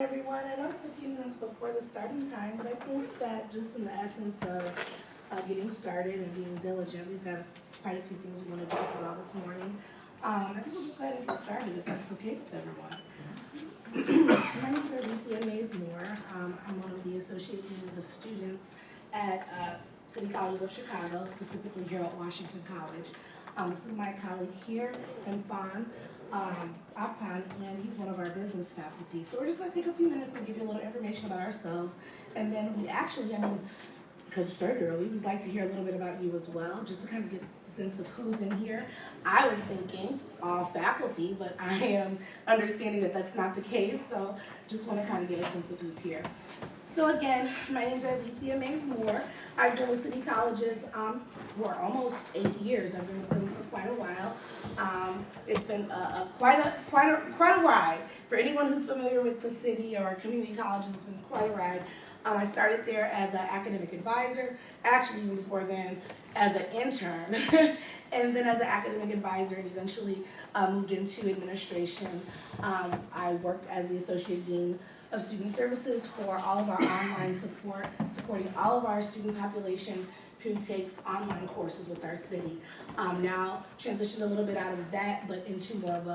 Everyone, I know it's a few minutes before the starting time, but I think that just in the essence of getting started and being diligent, we've got quite a few things we want to talk about this morning. I think we'll just go ahead and get started if that's okay with everyone. My name is Alethea Mays-Moore. I'm one of the Associate Deans of Students at City Colleges of Chicago, specifically here at Washington College. This is my colleague here, Fawn Akpan, and he's one of our business faculty. So we're just going to take a few minutes and give you a little information about ourselves. And then we actually, because we started early, we'd like to hear a little bit about you as well, just to kind of get a sense of who's in here. I was thinking all faculty, but I am understanding that that's not the case. So just want to kind of get a sense of who's here. So again, my name is Alethea Mays-Moore. I've been with City Colleges for almost 8 years. I've been with them for quite a while. It's been quite a ride. For anyone who's familiar with the city or community colleges, it's been quite a ride. I started there as an academic advisor, actually even before then as an intern, and then as an academic advisor, and eventually moved into administration. I worked as the Associate Dean of Student Services for all of our online support, supporting all of our student population who takes online courses with our city. Now transitioned a little bit out of that, but into more of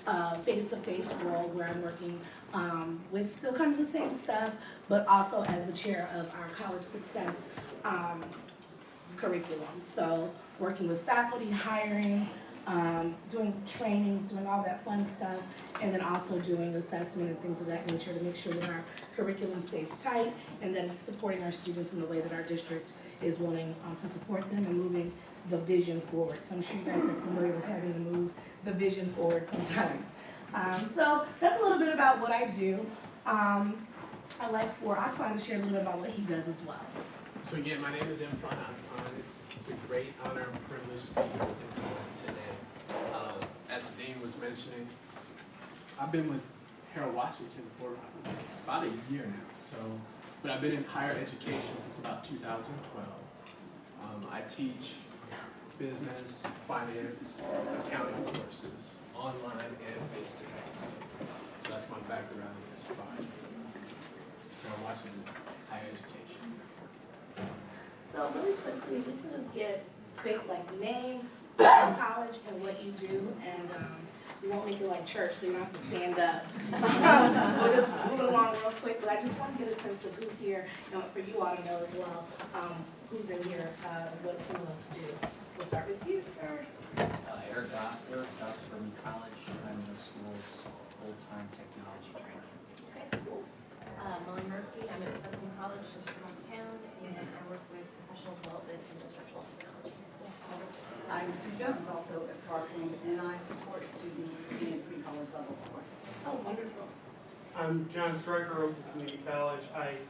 a face-to-face role where I'm working with still kind of the same stuff, but also as the chair of our college success curriculum. So working with faculty, hiring, doing trainings, doing all that fun stuff, and then also doing assessment and things of that nature to make sure that our curriculum stays tight and that it's supporting our students in the way that our district is wanting to support them and moving the vision forward. So I'm sure you guys are familiar with having to move the vision forward sometimes. So that's a little bit about what I do. I'd like for Akpan to share a little bit about what he does as well. So again, my name is Akpan. It's a great honor and privilege to be here with you today. As the Dean was mentioning, I've been with Harold Washington for about a year now. But I've been in higher education since about 2012. I teach business, finance, accounting courses, online and face-to-face. So that's my background as far as Harold Washington's higher education. So really quickly, we can just get quick name, college, and what you do, and we won't make it like church, so you don't have to stand up. We'll just move it along real quick, but I just want to get a sense of who's here, and for you all to know as well, who's in here, what some of us do. We'll start with you, sir. Eric Gosler, South Suburban College. I'm the school's full-time technology trainer. Okay, cool. Molly Murphy, I'm at Franklin College, just across town, and I work with professional development and instructional technology. I'm Sue Jones, also at Parkland, and I support students in pre-college level courses. Oh, wonderful. I'm John Stryker, I'm from Community College. I'm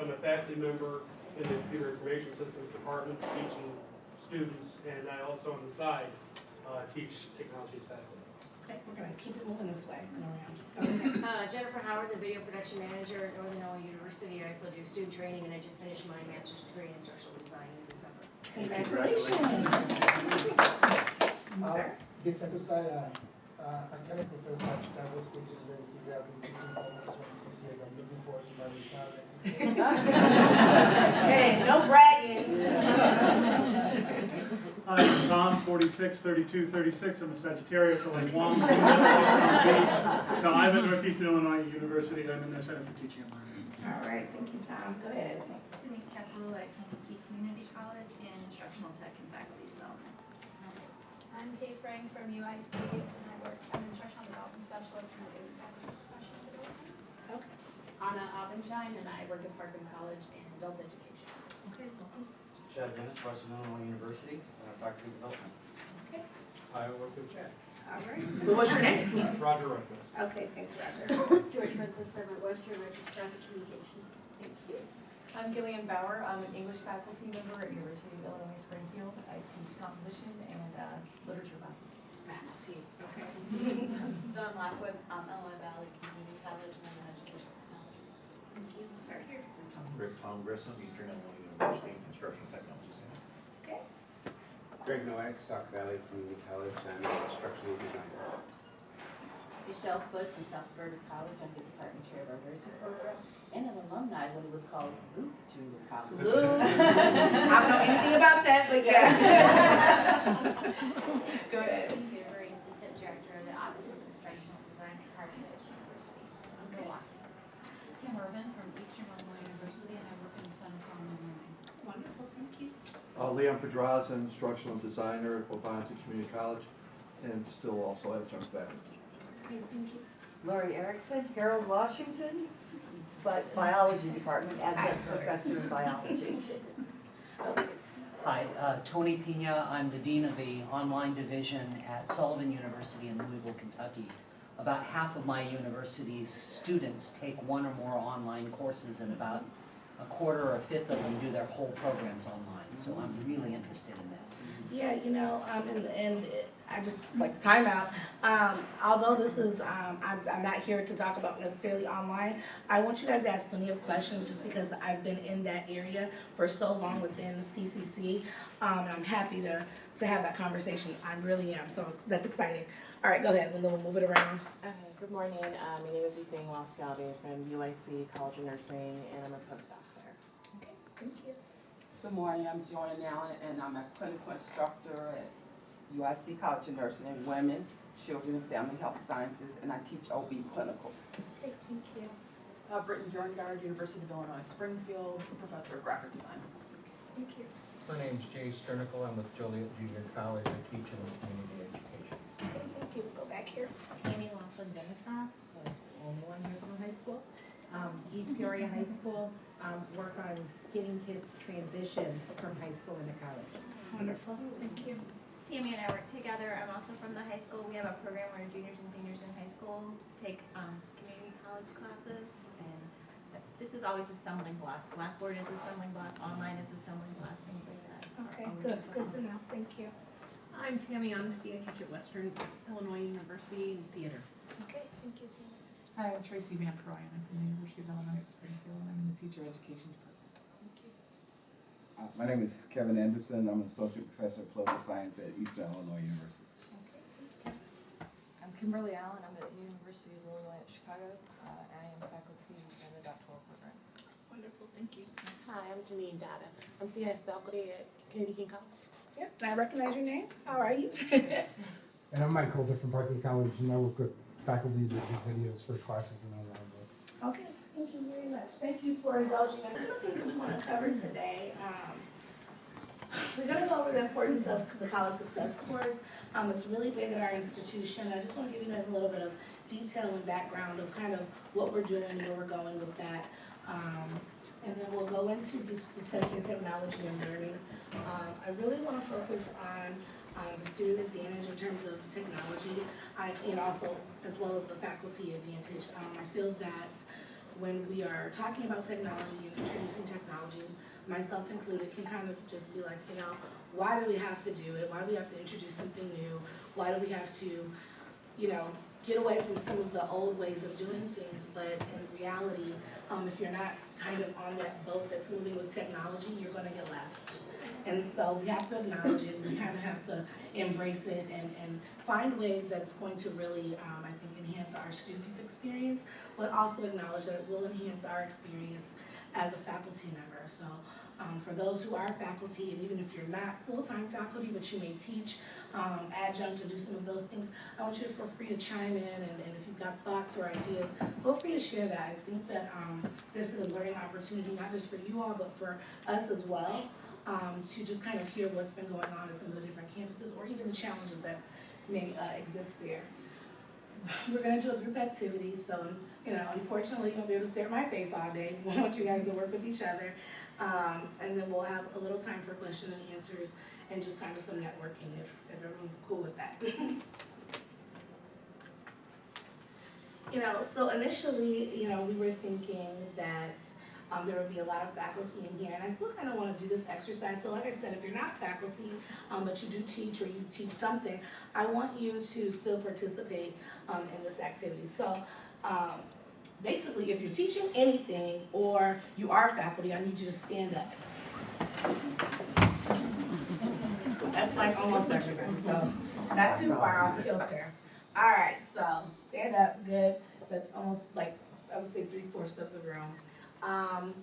a faculty member in the Computer Information Systems Department, teaching students, and I also on the side teach technology faculty. Okay, we're going to keep it moving this way and around. Jennifer Howard, the video production manager at Northern Illinois University. I also do student training, and I just finished my master's degree in instructional design in December. Congratulations. Sir? Vincent Usai, academic professor at Chicago State University. I've been teaching for almost 26 years. I'm looking forward to my retirement. Hey, no bragging. Hi, I'm Tom, 46, 32, 36. I'm a Sagittarius, so like one. No, I'm at Northeastern Illinois University. I'm in their Center for Teaching and Learning. All right, thank you, Tom. Go ahead. Denise Caparula at Kansas City Community College in Instructional Tech and Faculty Development. I'm Kate Frank from UIC, and I'm an Instructional Development Specialist in the Faculty Professional Development. Okay. Anna Abenshine, and I work at Parkland College in Adult Education. Okay, welcome. Chad Dennis, Western Illinois University, faculty development. Okay. I work with Chad. All right. What's your name? Roger Ruckles. Okay, thanks, Roger. George Medless, I'm at Western Graphic Communication. Thank you. I'm Gillian Bauer. I'm an English faculty member at University of Illinois Springfield. I teach composition and literature classes. Faculty. Okay. Dawn Lockwood, Illinois Valley Community College, and I'm an education technologist. Thank you. We'll start here. Rick Tom Grissom, Eastern Illinois University, Instructional Technology Center. Okay. Greg Nowak, Sauk Valley Community College, I'm an instructional designer. Michelle Foote from South Suburban College. I'm the department chair of our nursing program and an alumni when it was called Luke Junior College. Luke. I don't know anything about that, but yeah. Go ahead. Peter, Assistant Director of the Office of Instructional Design at Cardinal University. Kim Irvin from Eastern Illinois University, and I work in the Center for Online Learning. Wonderful, thank you. Leon Pedraza, instructional designer at Wabansie Community College, and still also adjunct faculty. Okay, thank you. Laurie Erickson, Harold Washington, but biology department, adjunct professor in biology. Hi, Tony Pina. I'm the dean of the online division at Sullivan University in Louisville, Kentucky. About half of my university's students take one or more online courses, and about a quarter or a fifth of them do their whole programs online. So I'm really interested in this. Yeah, you know, in the end, I just like timeout. Although this is, I'm not here to talk about necessarily online. I want you guys to ask plenty of questions just because I've been in that area for so long within CCC. And I'm happy to have that conversation. I really am. So that's exciting. All right, go ahead, and then we'll move it around. Good morning. My name is Ethane Wascaldi from UIC College of Nursing, and I'm a postdoc there. Okay, thank you. Good morning. I'm Joanne Allen, and I'm a clinical instructor at UIC College of Nursing in Women, Children, and Family Health Sciences, and I teach OB clinical. Okay, thank you. Britton Jorngard, University of Illinois Springfield, professor of graphic design. Thank you. My name's Jay Sternical. I'm with Joliet Junior College. I teach in community education. Okay, thank you. We'll go back here. Tammy Laughlin Denison, the only one here from high school. East Peoria High School, work on getting kids to transition from high school into college. Wonderful, thank you. Tammy and I work together. I'm also from the high school. We have a program where juniors and seniors in high school take community college classes, and this is always a stumbling block. Blackboard is a stumbling block, online is a stumbling block, things like that. Okay, good, it's good to know, thank you. I'm Tammy Honesty. I teach at Western Illinois University in theater. Okay, thank you, Tammy. Hi, I'm Tracy Van Proyen. I'm from the University of Illinois at Springfield, and I'm in the teacher education department. Thank you. My name is Kevin Anderson. I'm an associate professor of political science at Eastern Illinois University. Okay, thank you. I'm Kimberly Allen. I'm at the University of Illinois at Chicago. I am faculty in the doctoral program. Wonderful, thank you. Hi, I'm Janine Dada. I'm CS faculty at Kennedy King College. Yep, I recognize your name. How are you? And I'm Mike Coulter from Parkland College, and I work with faculty that do videos for classes and online work. Okay, thank you very much. Thank you for indulging us. Some of the things that we want to cover today, we're going to go over the importance of the College Success Course. It's really big at our institution. I just want to give you guys a little bit of detail and background of kind of what we're doing and where we're going with that. And then we'll go into just discussing technology and learning. I really want to focus on the student advantage in terms of technology, and also as well as the faculty advantage. I feel that when we are talking about technology and introducing technology, myself included, can kind of just be like, you know, why do we have to do it? Why do we have to introduce something new? Why do we have to, you know, get away from some of the old ways of doing things? But in reality, if you're not kind of on that boat that's moving with technology, you're going to get left. And so we have to acknowledge it, and we kind of have to embrace it and find ways that it's going to really, I think, enhance our students' experience, but also acknowledge that it will enhance our experience as a faculty member. So for those who are faculty, and even if you're not full-time faculty, but you may teach adjunct and do some of those things, I want you to feel free to chime in, and if you've got thoughts or ideas, feel free to share that. I think that this is a learning opportunity, not just for you all, but for us as well. To just kind of hear what's been going on at some of the different campuses, or even the challenges that may exist there. We're going to do a group activity, so, you know, unfortunately you won't be able to stare at my face all day. We want you guys to work with each other, and then we'll have a little time for question and answers, and just kind of some networking if everyone's cool with that. You know, so initially, you know, we were thinking that there would be a lot of faculty in here, and I still kind of want to do this exercise. So like I said, if you're not faculty, but you do teach or you teach something, I want you to still participate in this activity. So basically, if you're teaching anything or you are faculty, I need you to stand up. That's like almost everybody, so not too far off kilter. All right, so stand up, good. That's almost like, I would say 3/4 of the room.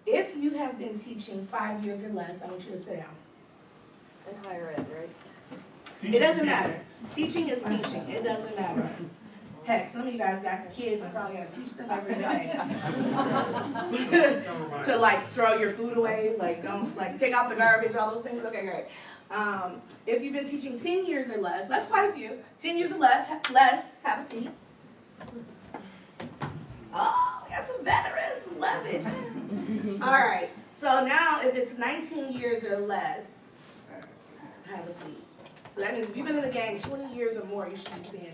If you have been teaching 5 years or less, I want you to sit down. In higher ed, right? It doesn't matter. Teaching is teaching. It doesn't matter. Heck, some of you guys got kids and probably gotta teach them every day. To like throw your food away, like don't like take out the garbage, all those things. Okay, great. If you've been teaching 10 years or less, that's quite a few. 10 years or less, have a seat. Oh, we got some veterans. Love it. All right. So now, if it's 19 years or less, have a seat. So that means if you've been in the game 20 years or more, you should be standing.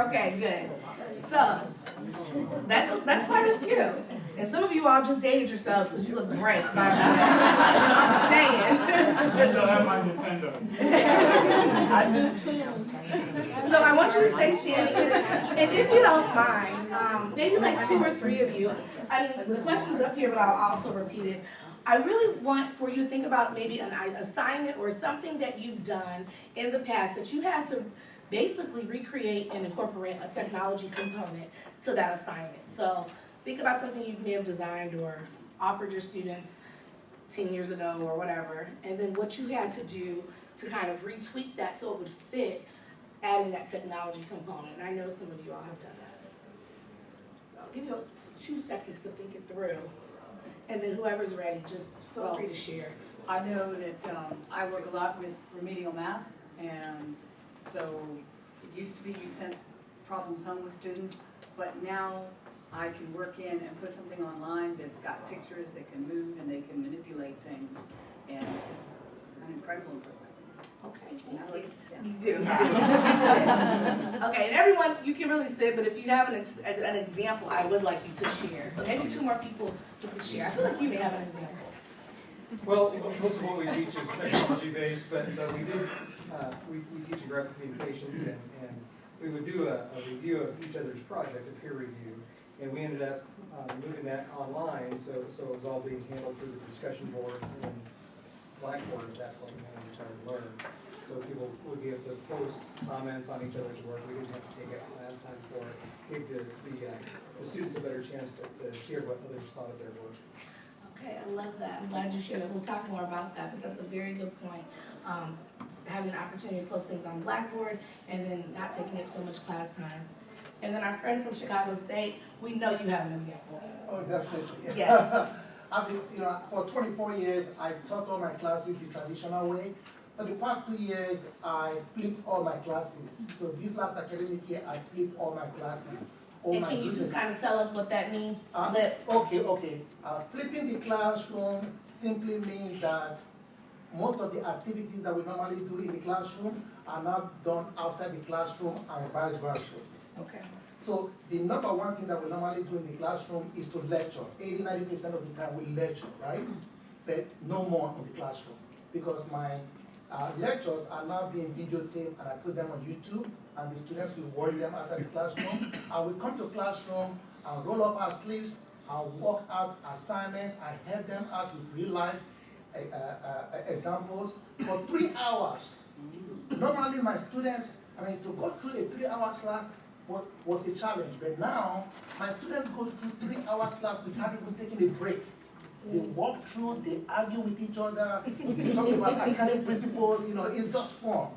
Okay, good. So that's quite a few. And some of you all just dated yourselves because you look great. By the way. I'm saying. I still have my Nintendo. I do too. So I want you to stay standing. And if you don't mind, maybe like 2 or 3 of you. I mean, the question's up here, but I'll also repeat it. I really want for you to think about maybe an assignment or something that you've done in the past that you had to basically recreate and incorporate a technology component to that assignment. So think about something you may have designed or offered your students 10 years ago or whatever, and then what you had to do to kind of retweak that so it would fit adding that technology component. And I know some of you all have done that. So I'll give you 2 seconds to think it through. And then whoever's ready, just feel free to share. I know that I work a lot with remedial math, and so it used to be you sent problems home with students, but now I can work in and put something online that's got pictures that can move and they can manipulate things, and it's an incredible improvement. Okay, thank you. You do. Okay, and everyone, you can really sit, but if you have an example, I would like you to share. So maybe 2 more people who can share. I feel like you may have an example. Well, most of what we teach is technology-based, but we teach in graphic communications, and we would do a review of each other's project, a peer review, and we ended up moving that online, so it was all being handled through the discussion boards and Blackboard at that point when we decided to learn. So people would be able to post comments on each other's work. We didn't have to take up last time for it. Gave the students a better chance to hear what others thought of their work. Okay, I love that. I'm glad you shared that. We'll talk more about that, but that's a very good point. Having an opportunity to post things on Blackboard and then not taking up so much class time. And then our friend from Chicago State, we know you have an example. Oh, definitely. Yes. I've been, for 24 years, I taught all my classes the traditional way. For the past 2 years, I flipped all my classes. So this last academic year, I flipped all my classes. And can you just kind of tell us what that means? Okay. Flipping the classroom simply means that most of the activities that we normally do in the classroom are now done outside the classroom and vice versa. Okay. So the number one thing that we normally do in the classroom is to lecture. 80–90% of the time we lecture, right? But no more in the classroom because my lectures are now being videotaped and I put them on YouTube and the students will watch them outside the classroom. And we come to classroom and roll up our sleeves, I'll work out assignment, I help them out with real life examples for 3 hours. Normally my students, to go through a 3-hour class was a challenge, but now my students go through 3 hours class without even taking a break. They walk through, they argue with each other, they talk about academic principles, it's just fun.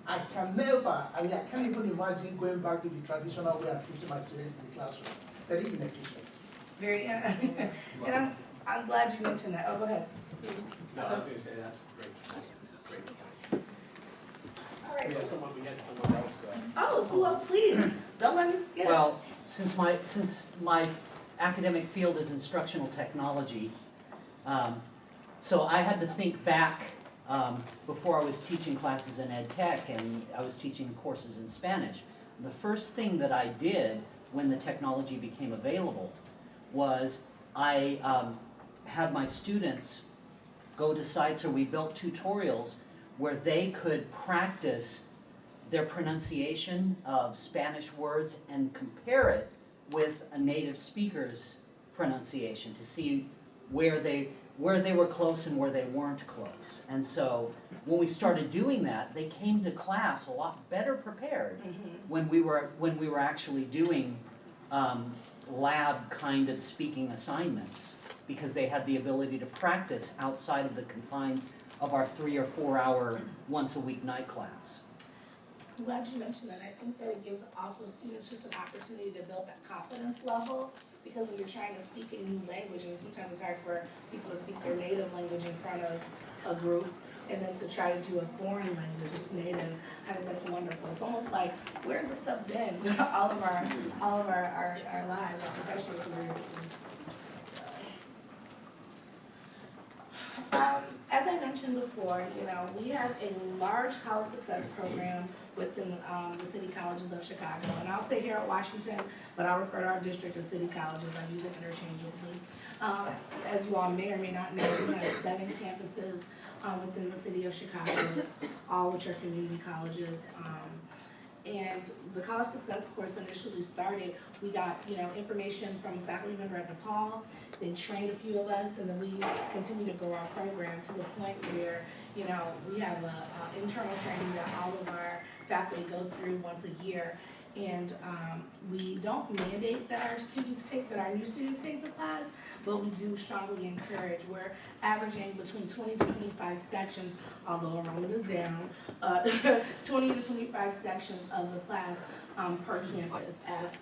I can't even imagine going back to the traditional way of teaching my students in the classroom. Very inefficient. Very, and I'm glad you mentioned that. Oh, go ahead. No, I was going to say that's great. Great point. All right. We had someone else. Oh, who else, please? Don't let me skip. Well, since my academic field is instructional technology, so I had to think back before I was teaching classes in ed tech and I was teaching courses in Spanish. The first thing that I did when the technology became available was I had my students go to sites, or we built tutorials where they could practice their pronunciation of Spanish words and compare it with a native speaker's pronunciation to see where they where they were close and where they weren't close. And so when we started doing that, they came to class a lot better prepared when we were actually doing lab kind of speaking assignments, because they had the ability to practice outside of the confines of our 3 or 4 hour once a week night class. I'm glad you mentioned that. I think that it gives also students just an opportunity to build that confidence level, because when you're trying to speak a new language, and sometimes it's hard for people to speak their native language in front of a group, and then to try to do a foreign language that's native, I think that's wonderful. It's almost like, where's this stuff been all of our lives, our professional careers. As I mentioned before, we have a large college success program within the city colleges of Chicago. And I'll say here at Washington, but I'll refer to our district as city colleges. I use it interchangeably. As you all may or may not know, we have 7 campuses within the city of Chicago, all which are community colleges. And the college success course initially started, we got information from a faculty member at DePaul, then trained a few of us, and then we continue to grow our program to the point where we have an internal training that all of our faculty go through once a year. And we don't mandate that our new students take the class, but we do strongly encourage. We're averaging between 20 to 25 sections, although enrollment is down, 20 to 25 sections of the class per campus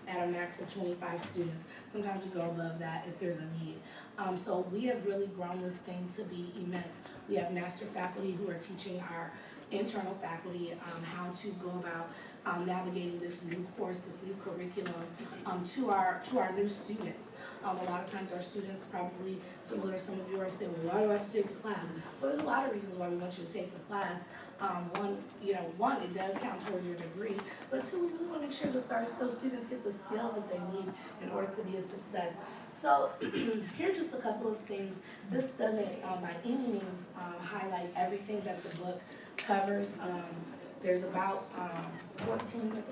at a max of 25 students. Sometimes we go above that if there's a need. So we have really grown this thing to be immense. We have master faculty who are teaching our internal faculty how to go about navigating this new course, this new curriculum to our new students. A lot of times our students, probably similar to some of you, are saying, well, why do I have to take the class? Well, there's a lot of reasons why we want you to take the class. One, it does count towards your degree, but 2, we really want to make sure that those students get the skills that they need in order to be a success. So here are just a couple of things. This doesn't by any means highlight everything that the book covers. There's about 14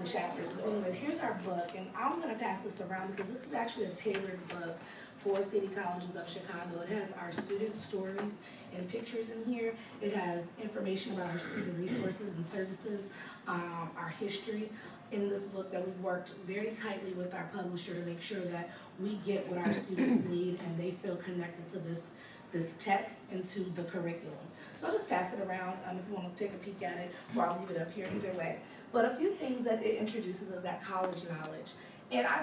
chapters. But anyway, here's our book, and I'm going to pass this around because this is actually a tailored book for City Colleges of Chicago. It has our student stories and pictures in here. It has information about our student resources and services, our history. In this book that we've worked very tightly with our publisher to make sure that we get what our students need and they feel connected to this text and to the curriculum. So I'll just pass it around if you want to take a peek at it, or I'll leave it up here either way. But a few things that it introduces is that college knowledge. And I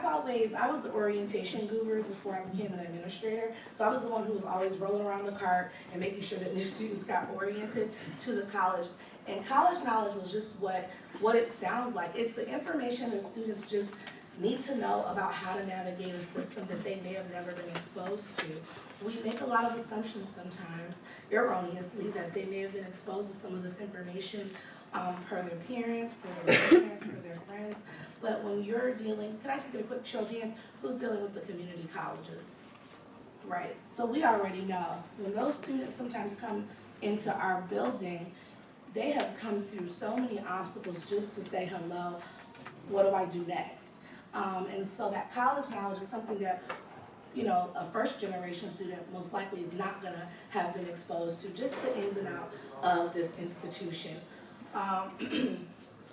was the orientation guru before I became an administrator. So I was the one who was always rolling around the cart and making sure that new students got oriented to the college. And college knowledge was just what it sounds like. It's the information that students just need to know about how to navigate a system that they may have never been exposed to. We make a lot of assumptions sometimes, erroneously, that they may have been exposed to some of this information per their parents, per their grandparents, per their friends. But when you're dealing, can I just get a quick show of hands, who's dealing with the community colleges? Right, so we already know. When those students sometimes come into our building, they have come through so many obstacles just to say hello, what do I do next? And so that college knowledge is something that a first generation student most likely is not gonna have been exposed to, just the ins and outs of this institution.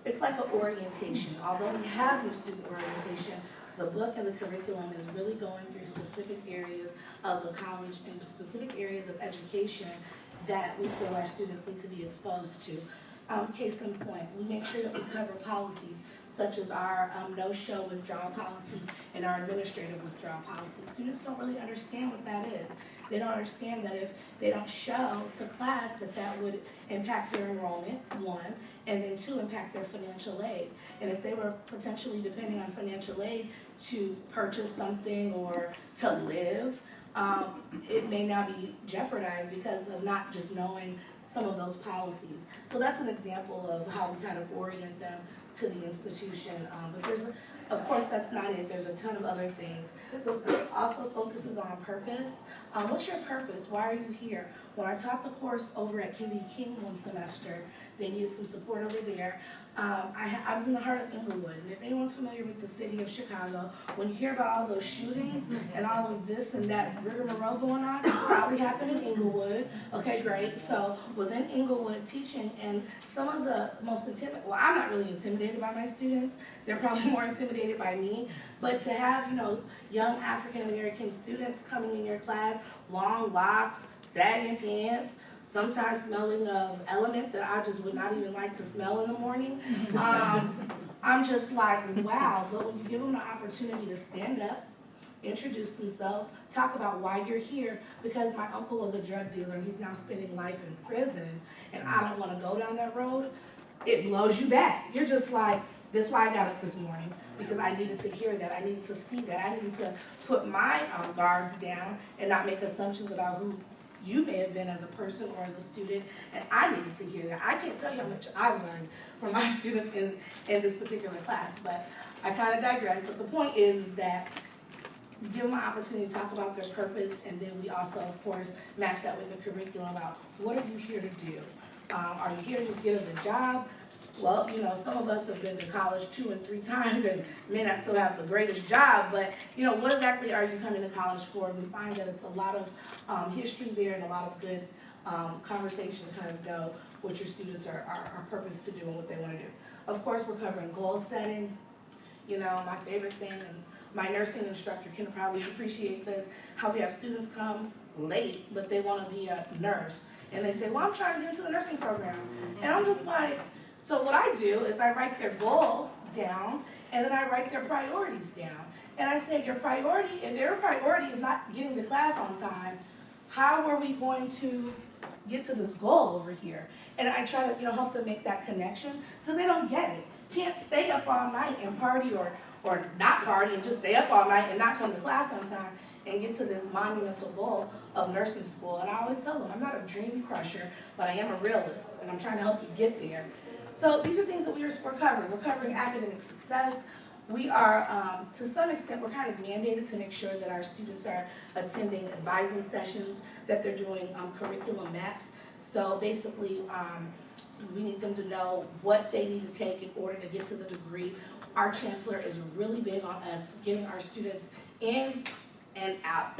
It's like an orientation. Although we have new student orientation, the book and the curriculum is really going through specific areas of the college and specific areas of education that we feel our students need to be exposed to. Case in point, we make sure that we cover policies such as our no-show withdrawal policy and our administrative withdrawal policy. Students don't really understand what that is. They don't understand that if they don't show to class that would impact their enrollment, 1, and then 2, impact their financial aid. And if they were potentially depending on financial aid to purchase something or to live, it may now be jeopardized because of not just knowing some of those policies. So that's an example of how we kind of orient them to the institution. But of course, that's not it. There's a ton of other things. The book also focuses on purpose. What's your purpose? Why are you here? When I taught the course over at Kennedy King one semester, they needed some support over there. I was in the heart of Inglewood, and if anyone's familiar with the city of Chicago, when you hear about all those shootings and all of this and that rigmarole going on, it probably happened in Inglewood. Okay, great. So was in Inglewood teaching, and some of the most well, I'm not really intimidated by my students. They're probably more intimidated by me. But to have, you know, young African American students coming in your class, long locks, sagging pants, sometimes smelling of element that I just would not even like to smell in the morning. I'm just like, wow. But when you give them the opportunity to stand up, introduce themselves, talk about why you're here, because my uncle was a drug dealer and he's now spending life in prison, and I don't want to go down that road, it blows you back. You're just like, this is why I got up this morning, because I needed to hear that, I needed to see that, I needed to put my guards down and not make assumptions about who you may have been as a person or as a student, and I needed to hear that. I can't tell you how much I've learned from my students in this particular class, but I kind of digress. But the point is that you give them an opportunity to talk about their purpose, and then we also, of course, match that with the curriculum about what are you here to do? Are you here to just get a good job? Well, you know, some of us have been to college 2 and 3 times and may not still have the greatest job, but, you know, what exactly are you coming to college for? We find that it's a lot of history there and a lot of good conversation to kind of know what your students are purposed to do and what they want to do. Of course, we're covering goal setting. You know, my favorite thing, and my nursing instructor can probably appreciate this, how we have students come late, but they want to be a nurse. And they say, well, I'm trying to get into the nursing program. And I'm just like, so what I do is I write their goal down, and then I write their priorities down. And I say, your priority, if their priority is not getting to class on time, how are we going to get to this goal over here? And I try to, you know, help them make that connection, because they don't get it. Can't stay up all night and party or not party and just stay up all night and not come to class on time and get to this monumental goal of nursing school. And I always tell them, I'm not a dream crusher, but I am a realist, and I'm trying to help you get there. So these are things that we're covering. We're covering academic success. We are, to some extent, we're kind of mandated to make sure that our students are attending advising sessions, that they're doing curriculum maps. So basically, we need them to know what they need to take in order to get to the degree. Our chancellor is really big on us getting our students in and out.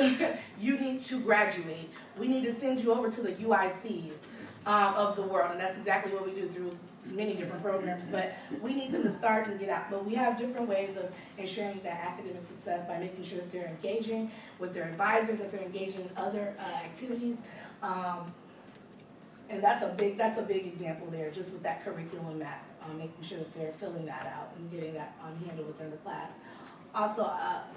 You need to graduate. We need to send you over to the UICs of the world, and that's exactly what we do through many different programs, but we need them to start and get out. But we have different ways of ensuring that academic success by making sure that they're engaging with their advisors, that they're engaging in other activities. And that's a big example there, just with that curriculum map, making sure that they're filling that out and getting that handled within the class. Also,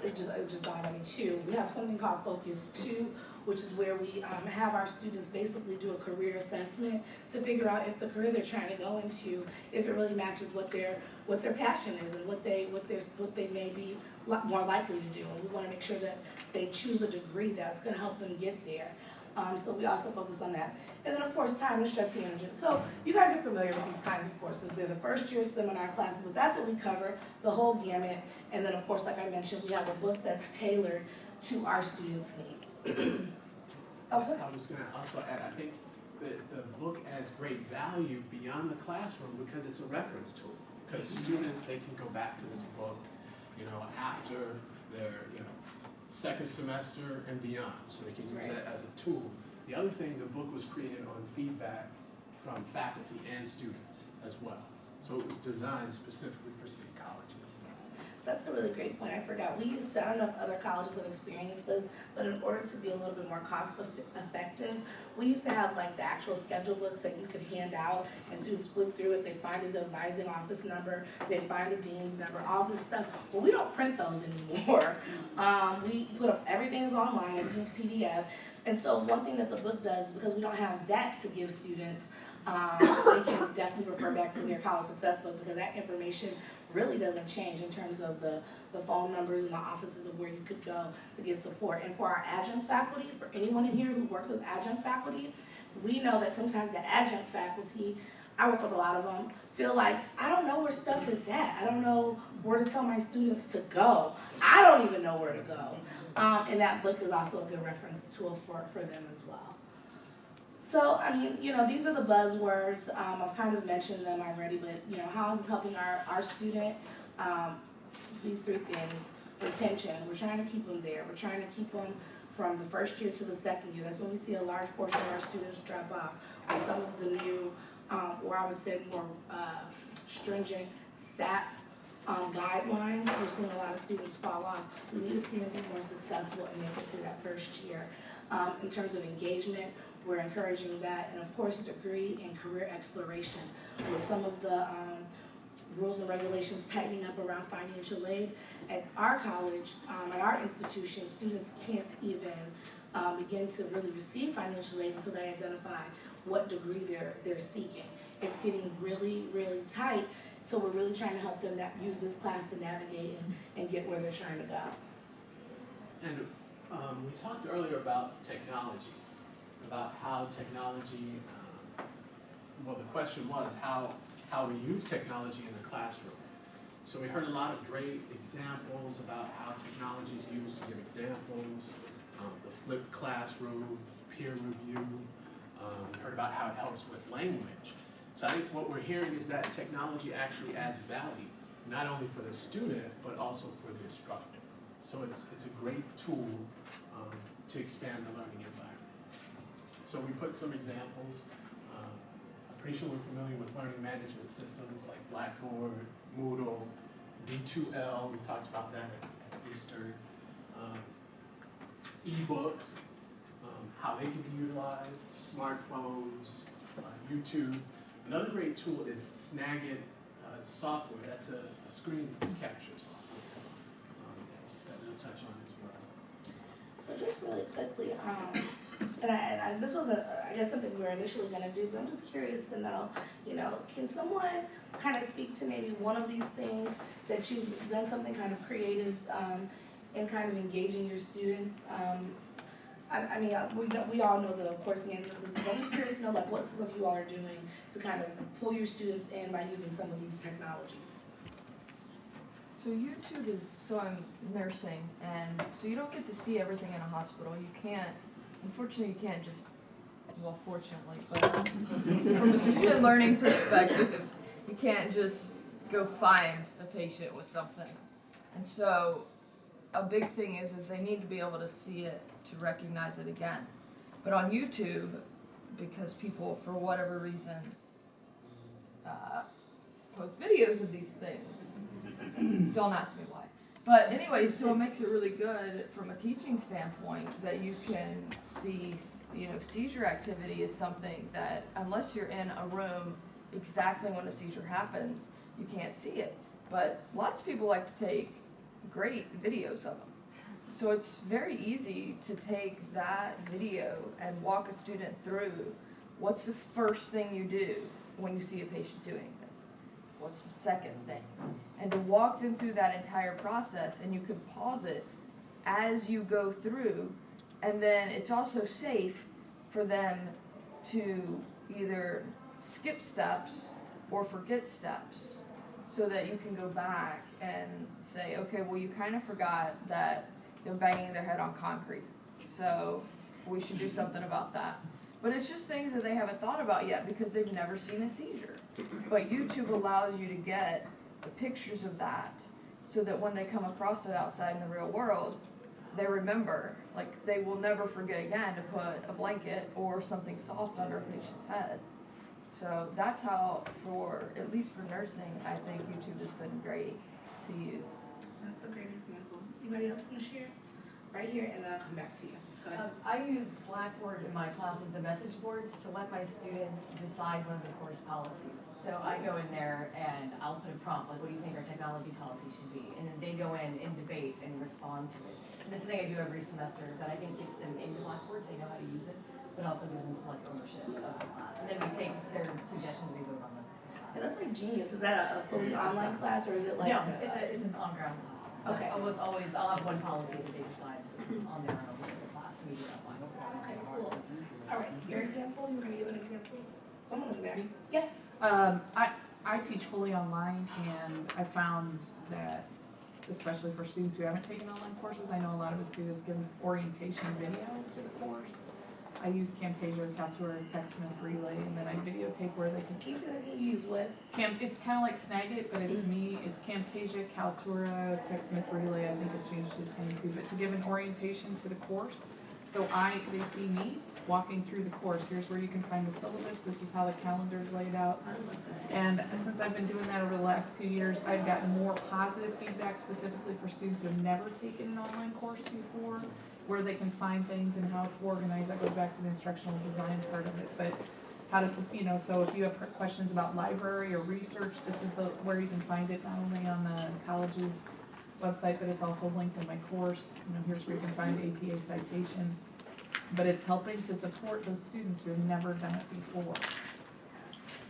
it just dawned on me too, we have something called Focus 2, which is where we have our students basically do a career assessment to figure out if the career they're trying to go into, if it really matches what their passion is and what they may be more likely to do. And we want to make sure that they choose a degree that's going to help them get there. So we also focus on that. And then, of course, time and stress management. So you guys are familiar with these kinds of courses. They're the first year seminar classes, but that's what we cover, the whole gamut. And then, of course, like I mentioned, we have a book that's tailored to our students' needs. Okay. I was going to also add, I think the book adds great value beyond the classroom because it's a reference tool. Because students, they can go back to this book, you know, after their, you know, second semester and beyond. So they can use that as a tool. The other thing, the book was created on feedback from faculty and students as well. So it was designed specifically for city colleges. That's a really great point. I forgot. We used to, I don't know if other colleges have experienced this, but in order to be a little bit more cost effective, we used to have like the actual schedule books that you could hand out, and students flip through it. They find the advising office number, they find the dean's number, all this stuff. Well, we don't print those anymore. We put up, everything is online, everything's PDF. And so one thing that the book does, because we don't have that to give students, they can definitely refer back to their college success book, because that information really doesn't change in terms of the phone numbers and the offices of where you could go to get support. And for our adjunct faculty, for anyone in here who works with adjunct faculty, we know that sometimes the adjunct faculty, I work with a lot of them, feel like, I don't know where stuff is at. I don't know where to tell my students to go. I don't even know where to go. And that book is also a good reference tool for them as well. So, I mean, you know, these are the buzzwords. I've kind of mentioned them already, but, you know, how is this helping our student? These three things. Retention, we're trying to keep them there. We're trying to keep them from the first year to the second year. That's when we see a large portion of our students drop off. With some of the new, or I would say more stringent SAP guidelines, we're seeing a lot of students fall off. We need to see them be more successful and make it through that first year. In terms of engagement, we're encouraging that, and of course, degree and career exploration. With some of the rules and regulations tightening up around financial aid, at our college, at our institution, students can't even begin to really receive financial aid until they identify what degree they're seeking. It's getting really, really tight, so we're really trying to help them use this class to navigate and get where they're trying to go. And we talked earlier about technology, about how technology, well, the question was how we use technology in the classroom. So we heard a lot of great examples about how technology is used to give examples, the flipped classroom, peer review. We heard about how it helps with language. So I think what we're hearing is that technology actually adds value, not only for the student, but also for the instructor. So it's a great tool to expand the learning environment. So we put some examples. I'm pretty sure we're familiar with learning management systems like Blackboard, Moodle, D2L, we talked about that at Easter. E-books, how they can be utilized, smartphones, YouTube. Another great tool is Snagit software. That's a screen capture software that we'll touch on as well. So just really quickly, and this wasn't, I guess, something we were initially going to do, but I'm just curious to know, you know, can someone kind of speak to maybe one of these things that you've done something kind of creative in kind of engaging your students? I mean, we all know the course management system, but I'm just curious to know like what some of you all are doing to kind of pull your students in by using some of these technologies. So YouTube is, so I'm nursing, and so you don't get to see everything in a hospital. You can't, unfortunately you can't just, well fortunately, but from a student learning perspective, you can't just go find a patient with something. And so a big thing is they need to be able to see it to recognize it again. But on YouTube, because people, for whatever reason, post videos of these things, don't ask me why. But anyway, so it makes it really good from a teaching standpoint that you can see, you know, seizure activity is something that unless you're in a room exactly when a seizure happens, you can't see it. But lots of people like to take great videos of them. So it's very easy to take that video and walk a student through what's the first thing you do when you see a patient doing this. What's the second thing? And to walk them through that entire process, and you can pause it as you go through, and then it's also safe for them to either skip steps or forget steps so that you can go back and say, okay, well you kind of forgot that they're banging their head on concrete, so we should do something about that. But it's just things that they haven't thought about yet because they've never seen a seizure. But YouTube allows you to get the pictures of that so that when they come across it outside in the real world, they remember, like they will never forget again to put a blanket or something soft under a patient's head. So that's how, for at least for nursing, I think YouTube has been great to use. That's a great example. Anybody else want to share? Right here, and then I'll come back to you. Go ahead. I use Blackboard in my classes, the message boards, to let my students decide one of the course policies. So I go in there and I'll put a prompt, like what do you think our technology policy should be? And then they go in debate and respond to it. And this is something I do every semester that I think gets them into Blackboard so they know how to use it, but also gives them some like ownership of the class. And then we take their suggestions and we vote on them. Yeah, that's like genius. Is that a fully online class or is it like? No, it's an on-ground class. Okay. Almost always, I'll have one policy that they decide on their own with the class, and we do it online. Okay, cool. All right, your example, you're gonna give an example? Someone over there. Yeah. I teach fully online, and I found that, especially for students who haven't taken online courses, I know a lot of us do this, give an orientation video to the course. I use Camtasia, Kaltura, TechSmith, Relay, and then I videotape where they Can you say that again? You use what? It's kind of like Snagit, but it's me. It's Camtasia, Kaltura, TechSmith, Relay. I think it changed its name too, but to give an orientation to the course. So they see me walking through the course. Here's where you can find the syllabus. This is how the calendar is laid out. And since I've been doing that over the last 2 years, I've gotten more positive feedback specifically for students who have never taken an online course before, where they can find things and how it's organized. That goes back to the instructional design part of it. But how to, so if you have questions about library or research, this is where you can find it, not only on the college's website, but it's also linked in my course. Here's where you can find APA citation. But it's helping to support those students who have never done it before.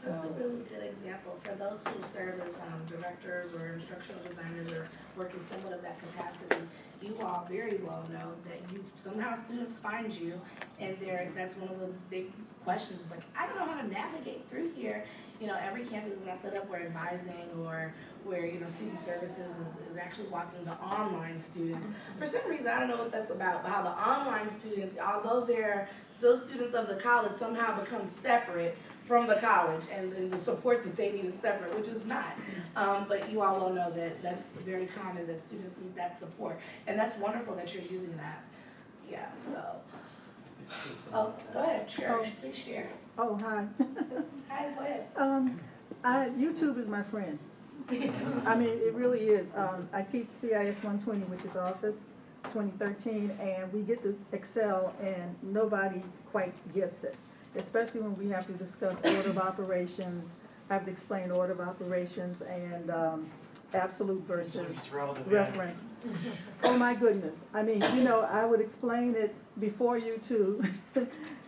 That's a really good example for those who serve as directors or instructional designers or work in somewhat of that capacity. You all very well know that somehow students find you, and that's one of the big questions. Is like, I don't know how to navigate through here. Every campus is not set up where advising or where student services is actually walking the online students. For some reason, I don't know what that's about, but how the online students, although they're still students of the college, somehow become separate from the college, and then the support that they need is separate, which is not. But you all know that that's very common, that students need that support. And that's wonderful that you're using that. Yeah, so. Oh, go ahead, share, please share. Oh, hi. Hi, go ahead. YouTube is my friend. I mean, it really is. I teach CIS 120, which is Office 2013, and we get to Excel, and nobody quite gets it. Especially when we have to discuss order of operations, I have to explain order of operations and absolute versus reference. Oh my goodness. I mean, I would explain it before YouTube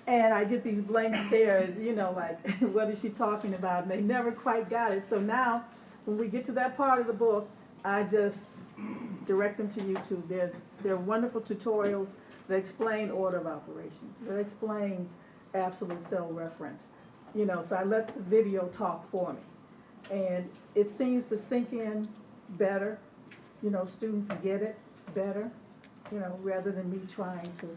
and I get these blank stares, like, what is she talking about? And they never quite got it. So now, when we get to that part of the book, I just direct them to YouTube. There are wonderful tutorials that explain order of operations, that explains absolute cell reference. So I let the video talk for me. And it seems to sink in better. Students get it better, rather than me trying to,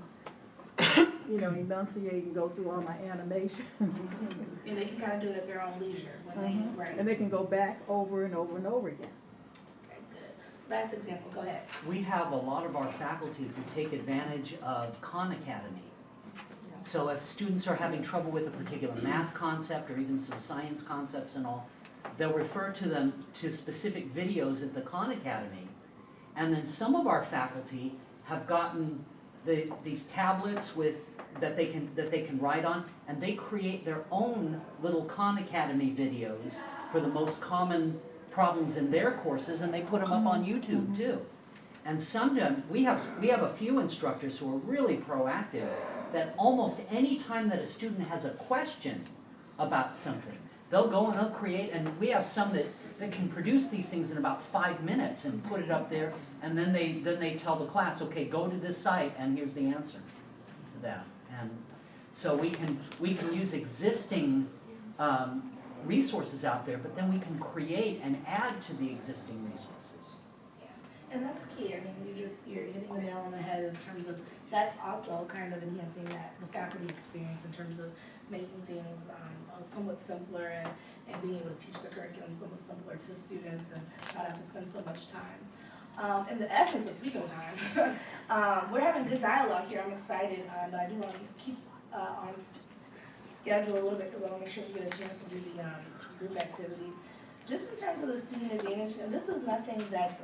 enunciate and go through all my animations. And they can kind of do it at their own leisure when right. And they can go back over and over and over again. Okay, good. Last example, go ahead. We have a lot of our faculty who take advantage of Khan Academy. So if students are having trouble with a particular math concept or even some science concepts and all, they'll refer to them to specific videos at the Khan Academy. And then some of our faculty have gotten these tablets that they can write on, and they create their own little Khan Academy videos for the most common problems in their courses, and they put them up on YouTube too. And sometimes we have a few instructors who are really proactive, that almost any time that a student has a question about something, they'll go and they'll create, and we have some that can produce these things in about 5 minutes and put it up there, and then they tell the class, okay, go to this site and here's the answer to that. And so we can use existing resources out there, but then we can create and add to the existing resources. And that's key. I mean, you're hitting the nail on the head in terms of that's also kind of enhancing the faculty experience in terms of making things somewhat simpler and being able to teach the curriculum somewhat simpler to students and not have to spend so much time. In the essence of speaking time, we're having good dialogue here. I'm excited, but I do want to keep on schedule a little bit because I want to make sure we get a chance to do the group activity. Just in terms of the student advantage, and this is nothing that's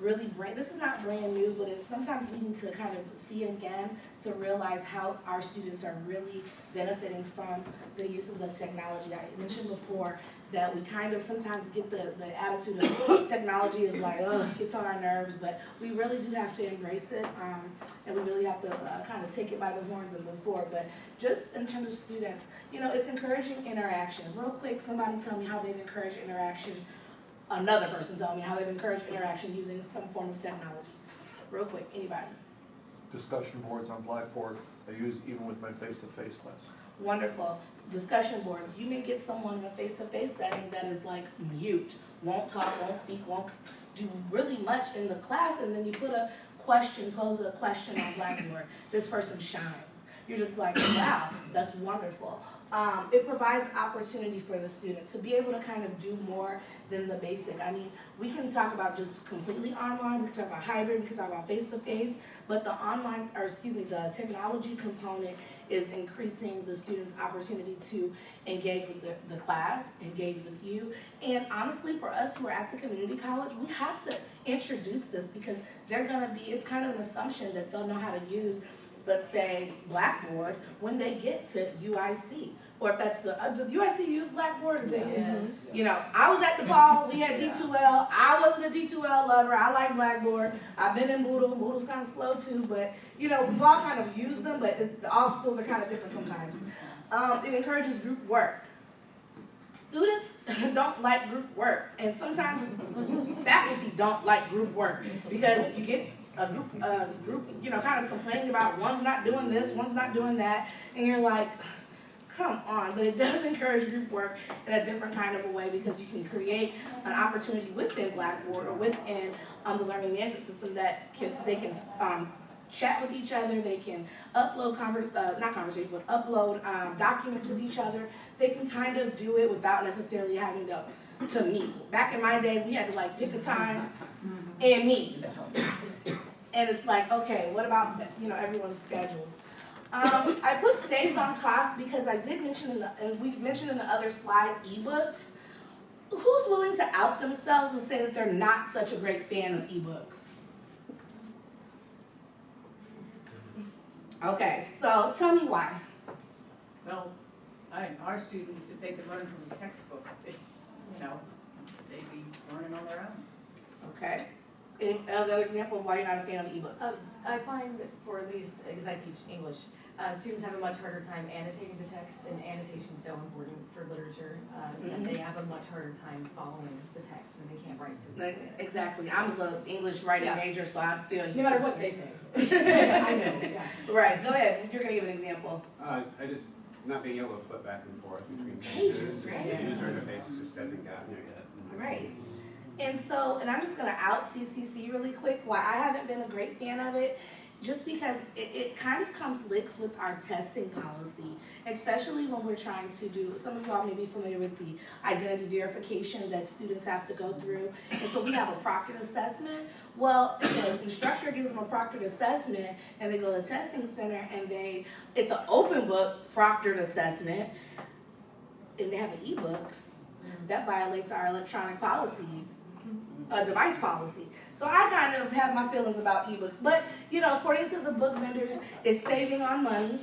this is not brand new, but it's sometimes we need to kind of see it again to realize how our students are really benefiting from the uses of technology. I mentioned before that we kind of sometimes get the attitude of technology is like, oh, it gets on our nerves, but we really do have to embrace it, and we really have to kind of take it by the horns and move forward. But just in terms of students, it's encouraging interaction. Real quick, somebody tell me how they've encouraged interaction. Another person tell me how they've encouraged interaction using some form of technology. Real quick, anybody? Discussion boards on Blackboard, I use even with my face-to-face class. Wonderful. Discussion boards. You may get someone in a face-to-face setting that is like mute, won't talk, won't speak, won't do really much in the class, and then you pose a question on Blackboard. This person shines. you're just like, wow, that's wonderful. It provides opportunity for the student to be able to kind of do more than the basic. I mean, we can talk about just completely online, we can talk about hybrid, we can talk about face-to-face, but the technology component is increasing the student's opportunity to engage with the class, engage with you. And honestly, for us who are at the community college, we have to introduce this because it's kind of an assumption that they'll know how to use, let's say, Blackboard when they get to UIC. Or if that's does UIC use Blackboard? Or they use, I was at DePaul, we had D2L. I wasn't a D2L lover, I like Blackboard. I've been in Moodle, Moodle's kind of slow too, but we've all kind of used them, but all schools are kind of different sometimes. It encourages group work. Students don't like group work, and sometimes faculty don't like group work because you get a group, kind of complaining about one's not doing this, one's not doing that, and you're like, come on. But it does encourage group work in a different kind of a way because you can create an opportunity within Blackboard or within the learning management system that they can chat with each other, they can upload upload documents with each other. They can kind of do it without necessarily having to meet. Back in my day, we had to pick a time and meet. And it's like, okay, what about everyone's schedules? I put saves on class because I did mention and we mentioned in the other slide, ebooks. Who's willing to out themselves and say that they're not such a great fan of ebooks? Okay, so tell me why. Well, our students, if they could learn from the textbook, they'd be learning on their own. Okay. Another example of why you're not a fan of ebooks? I find that for at least, because I teach English, students have a much harder time annotating the text, and annotation is so important for literature. And they have a much harder time following the text when they can't write so easily. Exactly. I was an English writing major, so I feel you. No matter what they say. I know, yeah. Right, go ahead. You're going to give an example. I just, not being able to flip back and forth between pages, right? The user interface just hasn't gotten there yet. Right. And I'm just going to out CCC really quick, why I haven't been a great fan of it, just because it kind of conflicts with our testing policy, especially when we're trying to do, some of y'all may be familiar with the identity verification that students have to go through. And so we have a proctored assessment. Well, if the instructor gives them a proctored assessment and they go to the testing center and it's an open book proctored assessment and they have an ebook, that violates our electronic policy. Device policy. So I kind of have my feelings about ebooks, but according to the book vendors, it's saving on money,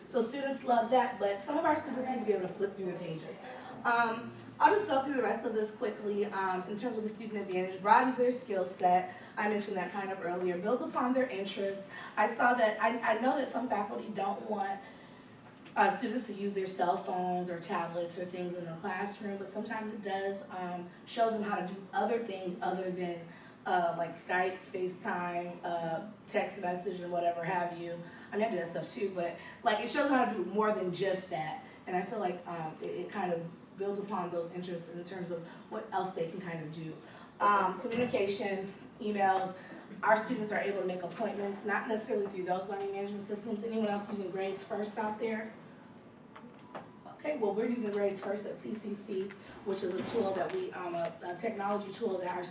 so students love that, but some of our students need to be able to flip through the pages. I'll just go through the rest of this quickly. In terms of the student advantage, broadens their skill set. I mentioned that kind of earlier. Builds upon their interests. I saw that, I know that some faculty don't want students to use their cell phones or tablets or things in the classroom, but sometimes it does show them how to do other things other than like Skype, FaceTime, text message, and whatever have you. I mean, I do that stuff too, but it shows them how to do more than just that. And I feel like it kind of builds upon those interests in terms of what else they can kind of do. Communication, emails. Our students are able to make appointments, not necessarily through those learning management systems. Anyone else using Grades First out there? Okay, well, we're using Grades First at CCC, which is a tool that a technology tool that our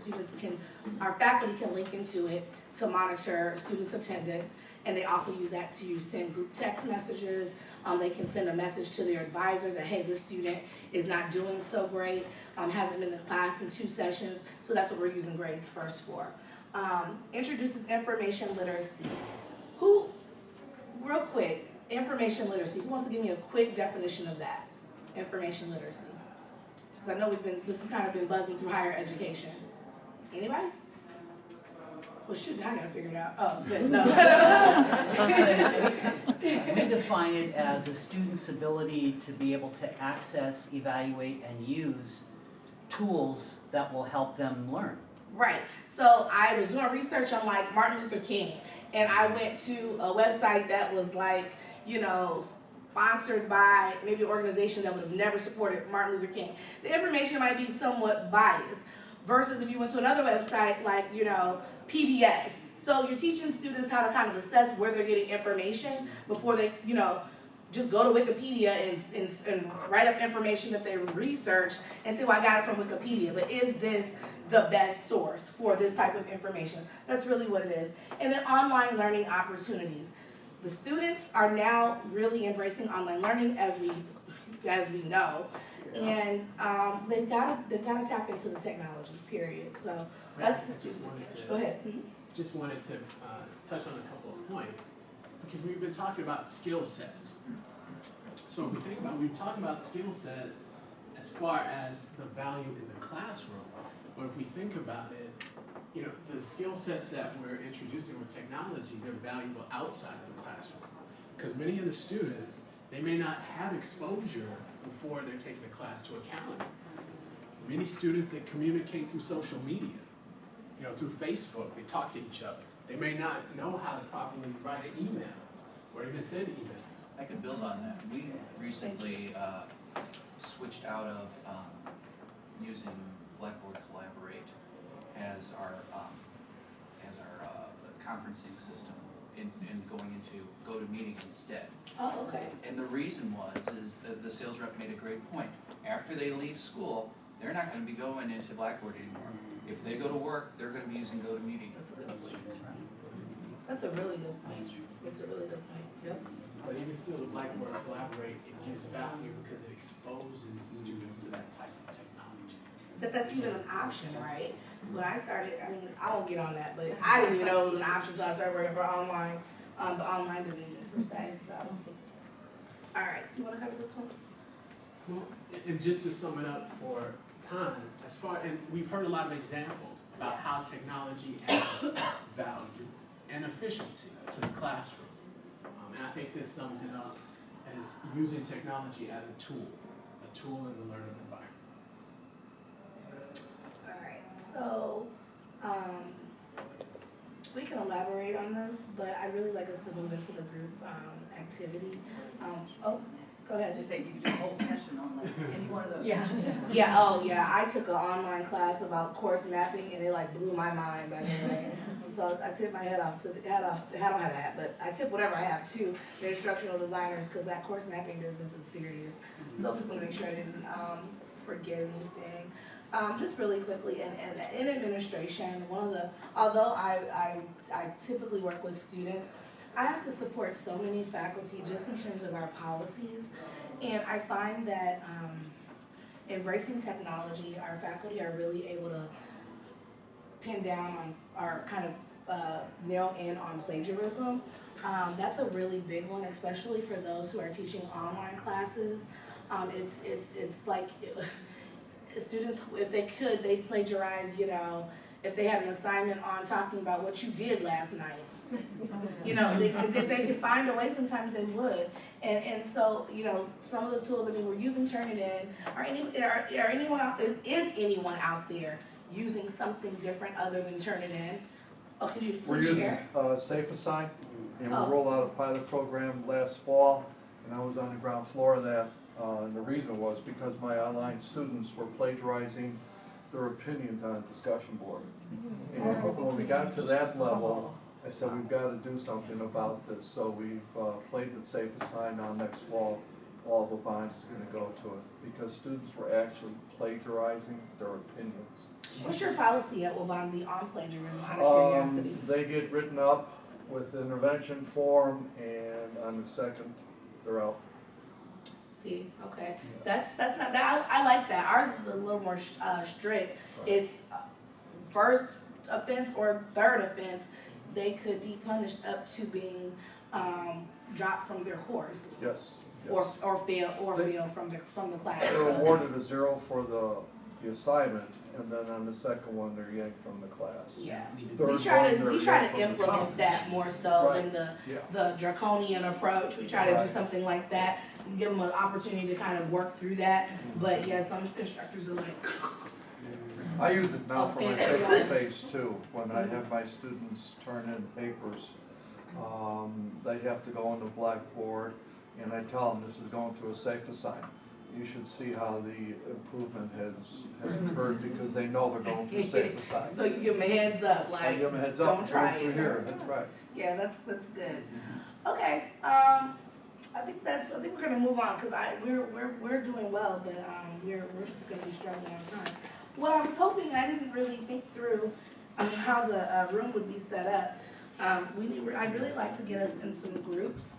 faculty can link into it to monitor students' attendance. And they also use that to send group text messages. They can send a message to their advisor that, hey, this student is not doing so great, hasn't been to class in 2 sessions. So that's what we're using Grades First for. Introduces information literacy. Real quick, information literacy. Who wants to give me a quick definition of that? Information literacy. Because I know this has kind of been buzzing through higher education. Anybody? Well, shoot, now I gotta figure it out. Oh, good, no. We define it as a student's ability to be able to access, evaluate, and use tools that will help them learn. Right. So I was doing research on Martin Luther King, and I went to a website that was sponsored by maybe an organization that would have never supported Martin Luther King. The information might be somewhat biased versus if you went to another website like, PBS, So you're teaching students how to kind of assess where they're getting information before they, you know, just go to Wikipedia and write up information that they researched and say, well, I got it from Wikipedia, but is this the best source for this type of information? That's really what it is. And then online learning opportunities. The students are now really embracing online learning, as we know, and they've got to tap into the technology. Period. So that's the student. Go ahead. Just wanted to touch on a couple of points, because we've been talking about skill sets. So if we think about, we've talked about skill sets as far as the value in the classroom, but if we think about it, you know, the skill sets that we're introducing with technology, they're valuable outside of the classroom. Because many of the students, they may not have exposure before they're taking the class to a calendar. Many students, they communicate through social media, you know, through Facebook, they talk to each other. They may not know how to properly write an email or even send emails. I could build on that. We recently switched out of using Blackboard Collaborate as our conferencing system and going into GoToMeeting instead. Oh, okay. And the reason is that the sales rep made a great point. After they leave school, they're not going to be going into Blackboard anymore. If they go to work, they're going to be using GoToMeeting. That's a really good point. It's a really good point. Yep. But even still, the Blackboard Collaborate, it gives value because it exposes students to that type of technology. That's even an option, right? When I started, I mean, I won't get on that, but I didn't even know it was an option until I started working for online, the online division per se, so. All right, you wanna cover this one? Well, and just to sum it up for time, and we've heard a lot of examples about how technology adds value and efficiency to the classroom. And I think this sums it up as using technology as a tool in the learning environment. All right, so, we can elaborate on this, but I'd really like us to move into the group, activity. Oh, go ahead. Just think you could do a whole session on like any one of those. Yeah. Yeah, oh yeah, I took an online class about course mapping and it like blew my mind by the way. So I tipped my hat off to the, I don't have a hat, but I tip whatever I have to the instructional designers because that course mapping business is serious. So I just want to make sure I didn't forget anything. Just really quickly, and in administration, although I typically work with students, I have to support so many faculty just in terms of our policies. And I find that embracing technology, our faculty are really able to pin down on our kind of nail in on plagiarism. That's a really big one, especially for those who are teaching online classes. It's like students, if they could, they'd plagiarize, you know, if they had an assignment on talking about what you did last night. You know, if they could find a way, sometimes they would. And so, you know, some of the tools, I mean, we're using Turnitin. Is anyone out there using something different other than Turnitin? Oh, could you We're please using share? SafeAssign, and we rolled out a pilot program last fall, and I was on the ground floor of that. And the reason was because my online students were plagiarizing their opinions on a discussion board. And when we got to that level, I said, we've got to do something about this. So we've played with SafeAssign now next fall. All the bonds is going to go to it because students were actually plagiarizing their opinions. What's your policy at Wabanzi on plagiarism, out of curiosity? They get written up with intervention form, and on the second, they're out. See, okay, that's not that. I like that. Ours is a little more strict. It's first offense or third offense, they could be punished up to being dropped from their course. Yes. Or fail from the class. They're awarded a 0 for the assignment, and then on the second one, they're yanked from the class. Yeah, Third we try to implement that more so than Yeah. the draconian approach. We try to do something like that, and give them an opportunity to kind of work through that. But yeah, some instructors are like. I use it now for my face-to-face too. When I have my students turn in papers, they have to go on the Blackboard, and I tell them this is going through a SafeAssign. you should see how the improvement has occurred, because they know they're going through safe aside. So you give them a heads up, I like, give them a heads up, don't go try through it. here, that's right. Yeah, that's good. Okay, I think we're gonna move on, cause we're doing well, but, we're gonna be struggling on time. Well, I was hoping, I didn't really think through, how the, room would be set up. I'd really like to get us in some groups.